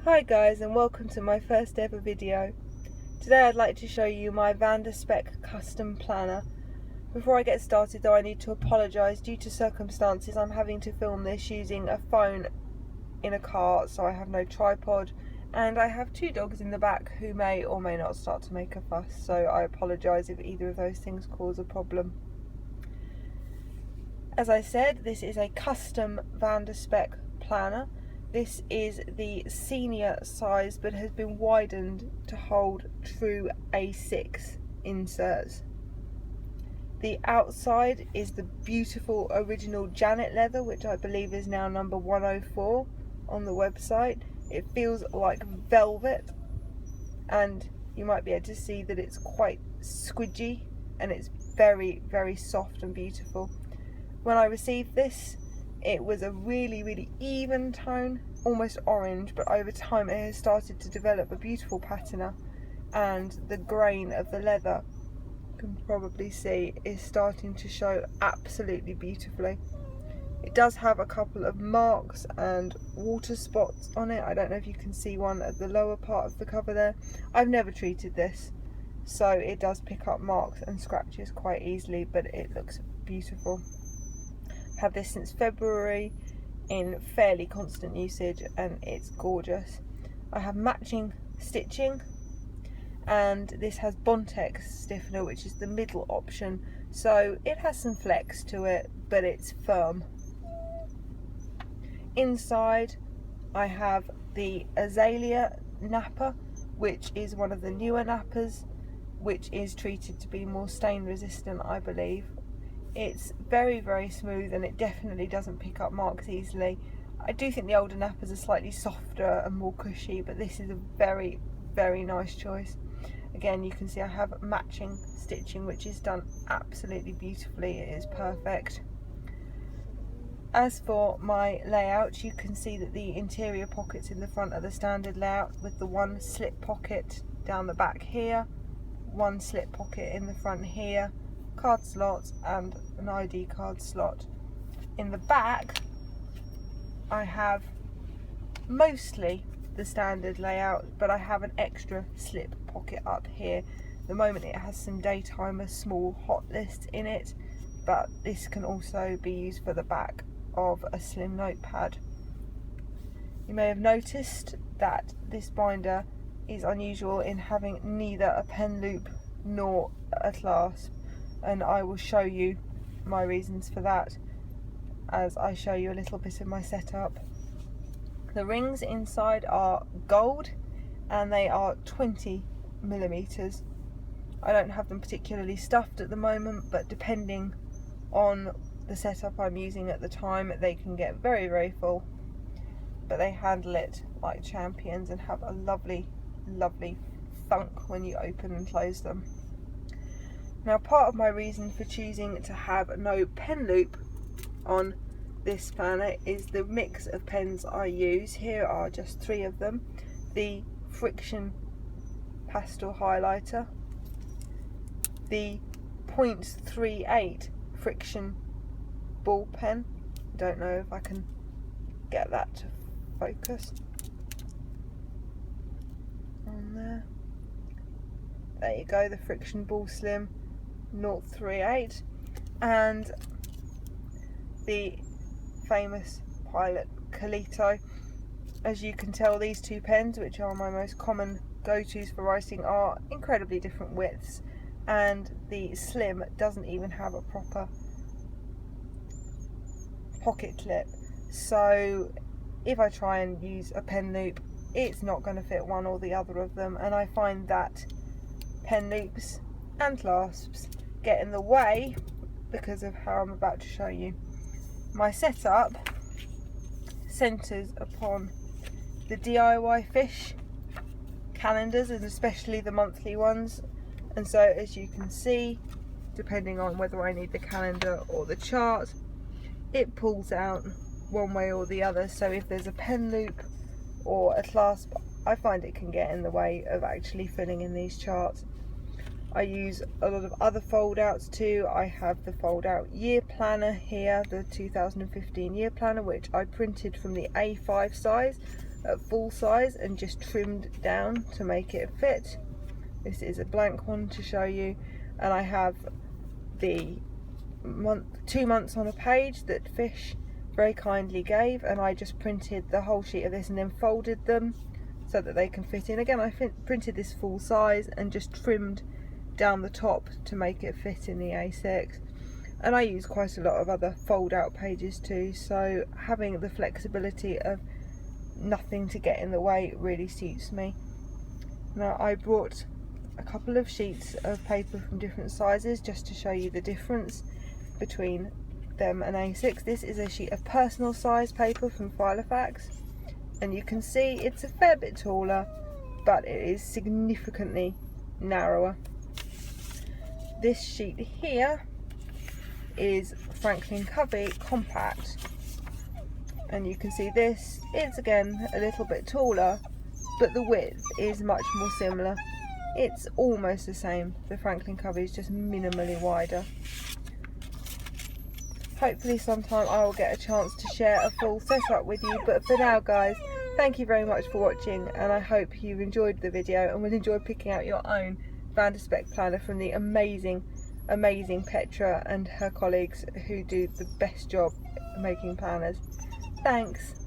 Hi guys, and welcome to my first ever video. Today I'd like to show you my Spek custom planner. Before I get started though, I need to apologise. Due to circumstances, I'm having to film this using a phone in a car, so I have no tripod, and I have two dogs in the back who may or may not start to make a fuss, so I apologise if either of those things cause a problem. As I said, this is a custom Spek planner. This is the senior size but has been widened to hold true A6 inserts. The outside is the beautiful original Janet leather, which I believe is now number 104 on the website. It feels like velvet, and you might be able to see that it's quite squidgy and it's very, very soft and beautiful. When I received this, it was a really even tone, almost orange, but over time it has started to develop a beautiful patina, and the grain of the leather, you can probably see, is starting to show absolutely beautifully. It does have a couple of marks and water spots on it. I don't know if you can see one at the lower part of the cover there. I've never treated this, so it does pick up marks and scratches quite easily, but it looks beautiful. Had this since February in fairly constant usage, and it's gorgeous. I have matching stitching, and this has Bontex stiffener, which is the middle option, so it has some flex to it, but it's firm. Inside I have the Azalea napper, which is one of the newer nappers, which is treated to be more stain resistant, I believe. It's very smooth, and it definitely doesn't pick up marks easily. I do think the older nappers are slightly softer and more cushy, but this is a very nice choice. Again, you can see I have matching stitching, which is done absolutely beautifully. It is perfect. As for my layout, you can see that the interior pockets in the front are the standard layout, with the one slip pocket down the back here, one slip pocket in the front here, card slots and an ID card slot. In the back I have mostly the standard layout, but I have an extra slip pocket up here. At the moment it has some daytimer small hot lists in it, but this can also be used for the back of a slim notepad. You may have noticed that this binder is unusual in having neither a pen loop nor a clasp, and I will show you my reasons for that as I show you a little bit of my setup. The rings inside are gold, and they are 20mm. I don't have them particularly stuffed at the moment, but depending on the setup I'm using at the time, they can get very full, but they handle it like champions and have a lovely thunk when you open and close them. Now, part of my reason for choosing to have no pen loop on this planner is the mix of pens I use. Here are just 3 of them. The Friction pastel highlighter, the 0.38 Friction ball pen. Don't know if I can get that to focus on there. There you go, the Friction Ball Slim 038, and the famous Pilot Colito. As you can tell, these 2 pens, which are my most common go-tos for writing, are incredibly different widths, and the Slim doesn't even have a proper pocket clip, so if I try and use a pen loop, it's not going to fit one or the other of them, and I find that pen loops and clasps get in the way because of how I'm about to show you. My setup centres upon the DIY fish calendars, and especially the monthly ones, and so as you can see, depending on whether I need the calendar or the chart, it pulls out one way or the other. So if there's a pen loop or a clasp, I find it can get in the way of actually filling in these charts. I use a lot of other fold outs too. I have the fold out year planner here, the 2015 year planner, which I printed from the A5 size, at full size and just trimmed down to make it fit. This is a blank one to show you, and I have the 2 months on a page that Fish very kindly gave, and I just printed the whole sheet of this and then folded them so that they can fit in. Again, I printed this full size and just trimmed down the top to make it fit in the A6. And I use quite a lot of other fold out pages too, so having the flexibility of nothing to get in the way really suits me. Now, I brought a couple of sheets of paper from different sizes just to show you the difference between them and A6. This is a sheet of personal size paper from Filofax, and you can see it's a fair bit taller, but it is significantly narrower. This sheet here is Franklin Covey Compact, and you can see this, it's again a little bit taller, but the width is much more similar. It's almost the same. The Franklin Covey is just minimally wider. Hopefully sometime I will get a chance to share a full setup with you, but for now guys, thank you very much for watching, and I hope you've enjoyed the video and will enjoy picking out your own Van der Spek planner from the amazing Petra and her colleagues who do the best job making planners. Thanks.